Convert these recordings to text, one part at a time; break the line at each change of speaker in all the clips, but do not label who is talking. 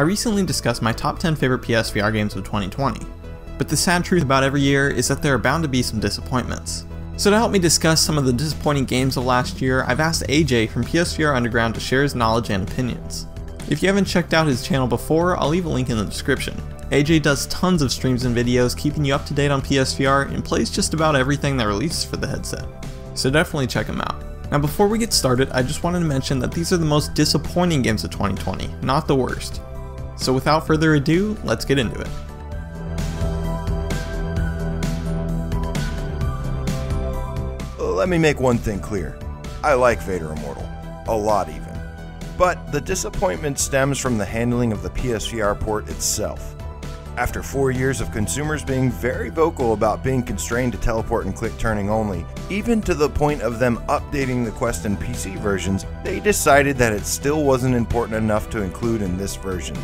I recently discussed my top 10 favorite PSVR games of 2020, but the sad truth about every year is that there are bound to be some disappointments. So to help me discuss some of the disappointing games of last year, I've asked AJ from PSVR Underground to share his knowledge and opinions. If you haven't checked out his channel before, I'll leave a link in the description. AJ does tons of streams and videos keeping you up to date on PSVR and plays just about everything that releases for the headset. So definitely check him out. Now before we get started, I just wanted to mention that these are the most disappointing games of 2020, not the worst. So without further ado, let's get into it.
Let me make one thing clear. I like Vader Immortal. A lot even. But the disappointment stems from the handling of the PSVR port itself. After 4 years of consumers being very vocal about being constrained to teleport and click turning only, even to the point of them updating the Quest and PC versions, they decided that it still wasn't important enough to include in this version.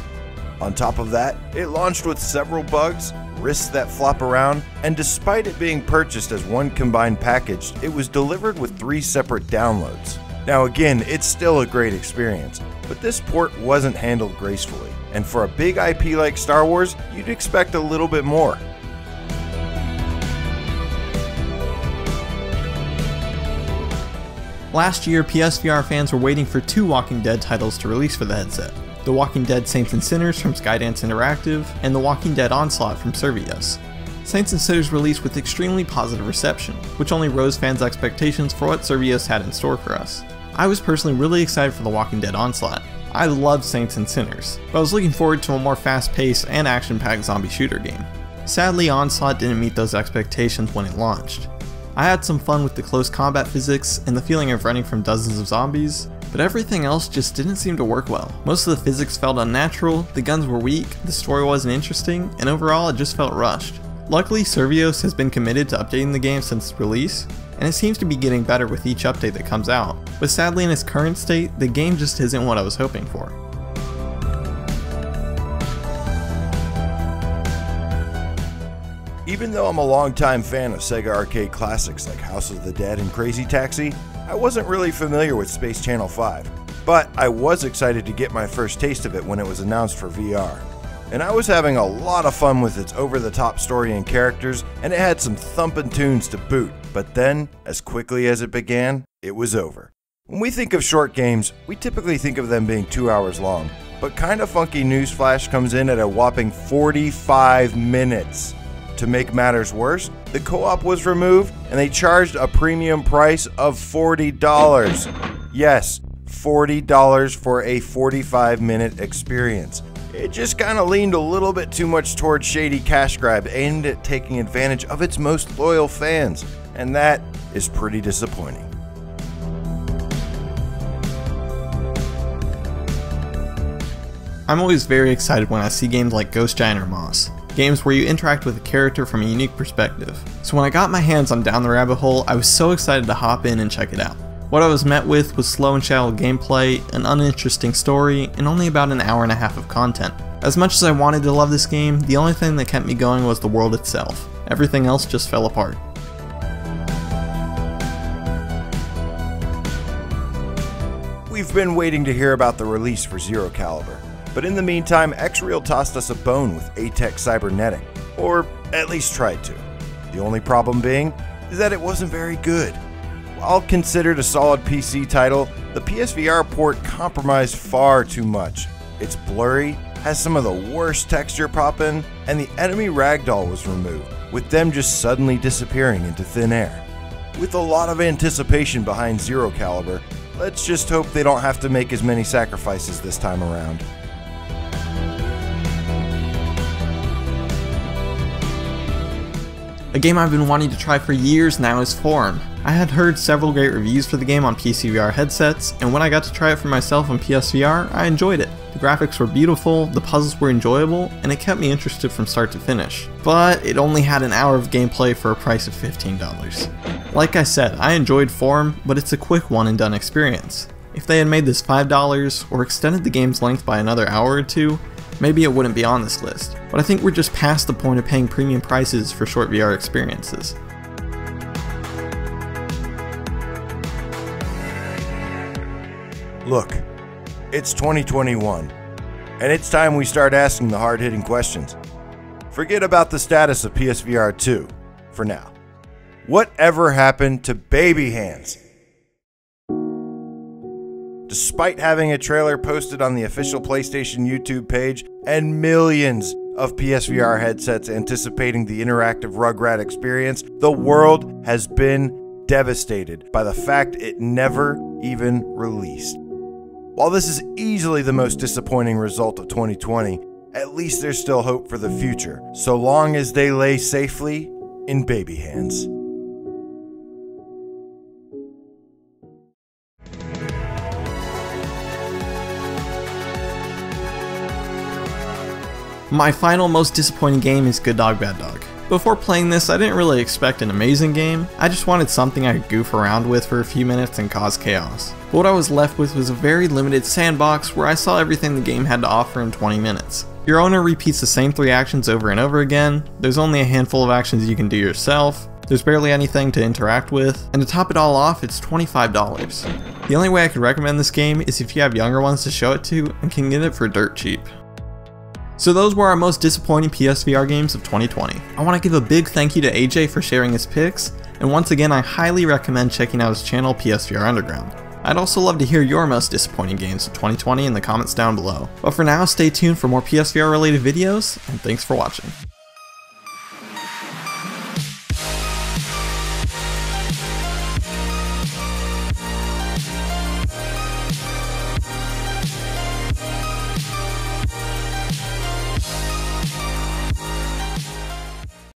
On top of that, it launched with several bugs, risks that flop around, and despite it being purchased as one combined package, it was delivered with 3 separate downloads. Now again, it's still a great experience, but this port wasn't handled gracefully, and for a big IP like Star Wars, you'd expect a little bit more.
Last year, PSVR fans were waiting for 2 Walking Dead titles to release for the headset. The Walking Dead Saints and Sinners from Skydance Interactive, and The Walking Dead Onslaught from Servius. Saints and Sinners released with extremely positive reception, which only rose fans' expectations for what Servius had in store for us. I was personally really excited for The Walking Dead Onslaught. I loved Saints and Sinners, but I was looking forward to a more fast-paced and action-packed zombie shooter game. Sadly, Onslaught didn't meet those expectations when it launched. I had some fun with the close combat physics and the feeling of running from dozens of zombies, but everything else just didn't seem to work well. Most of the physics felt unnatural, the guns were weak, the story wasn't interesting, and overall it just felt rushed. Luckily, Servius has been committed to updating the game since its release, and it seems to be getting better with each update that comes out, but sadly in its current state, the game just isn't what I was hoping for.
Even though I'm a longtime fan of Sega arcade classics like House of the Dead and Crazy Taxi, I wasn't really familiar with Space Channel 5, but I was excited to get my first taste of it when it was announced for VR. And I was having a lot of fun with its over-the-top story and characters, and it had some thumping tunes to boot, but then, as quickly as it began, it was over. When we think of short games, we typically think of them being 2 hours long, but Kinda Funky Newsflash comes in at a whopping 45 minutes. To make matters worse, the co-op was removed and they charged a premium price of $40. Yes, $40 for a 45-minute experience. It just kinda leaned a little bit too much towards shady cash grab aimed at taking advantage of its most loyal fans, and that is pretty disappointing.
I'm always very excited when I see games like Ghost Giant or Moss. Games where you interact with a character from a unique perspective. So when I got my hands on Down the Rabbit Hole, I was so excited to hop in and check it out. What I was met with was slow and shallow gameplay, an uninteresting story, and only about an hour and a half of content. As much as I wanted to love this game, the only thing that kept me going was the world itself. Everything else just fell apart.
We've been waiting to hear about the release for Zero Caliber. But in the meantime, Xreal tossed us a bone with ATEC Cybernetic, or at least tried to. The only problem being is that it wasn't very good. While considered a solid PC title, the PSVR port compromised far too much. It's blurry, has some of the worst texture pop-in, and the enemy ragdoll was removed, with them just suddenly disappearing into thin air. With a lot of anticipation behind Zero Caliber, let's just hope they don't have to make as many sacrifices this time around.
A game I've been wanting to try for years now is Form. I had heard several great reviews for the game on PCVR headsets, and when I got to try it for myself on PSVR, I enjoyed it. The graphics were beautiful, the puzzles were enjoyable, and it kept me interested from start to finish. But it only had an hour of gameplay for a price of $15. Like I said, I enjoyed Form, but it's a quick one and done experience. If they had made this $5 or extended the game's length by another hour or two, maybe it wouldn't be on this list, but I think we're just past the point of paying premium prices for short VR experiences.
Look, it's 2021. And it's time we start asking the hard-hitting questions. Forget about the status of PSVR 2 for now. Whatever happened to baby hands? Despite having a trailer posted on the official PlayStation YouTube page and millions of PSVR headsets anticipating the interactive Rugrat experience, the world has been devastated by the fact it never even released. While this is easily the most disappointing result of 2020, at least there's still hope for the future, so long as they lay safely in baby hands.
My final most disappointing game is Good Dog Bad Dog. Before playing this, I didn't really expect an amazing game, I just wanted something I could goof around with for a few minutes and cause chaos. But what I was left with was a very limited sandbox where I saw everything the game had to offer in 20 minutes. Your owner repeats the same 3 actions over and over again, there's only a handful of actions you can do yourself, there's barely anything to interact with, and to top it all off, it's $25. The only way I could recommend this game is if you have younger ones to show it to and can get it for dirt cheap. So those were our most disappointing PSVR games of 2020. I want to give a big thank you to AJ for sharing his picks, and once again I highly recommend checking out his channel PSVR Underground. I'd also love to hear your most disappointing games of 2020 in the comments down below. But for now, stay tuned for more PSVR related videos, and thanks for watching.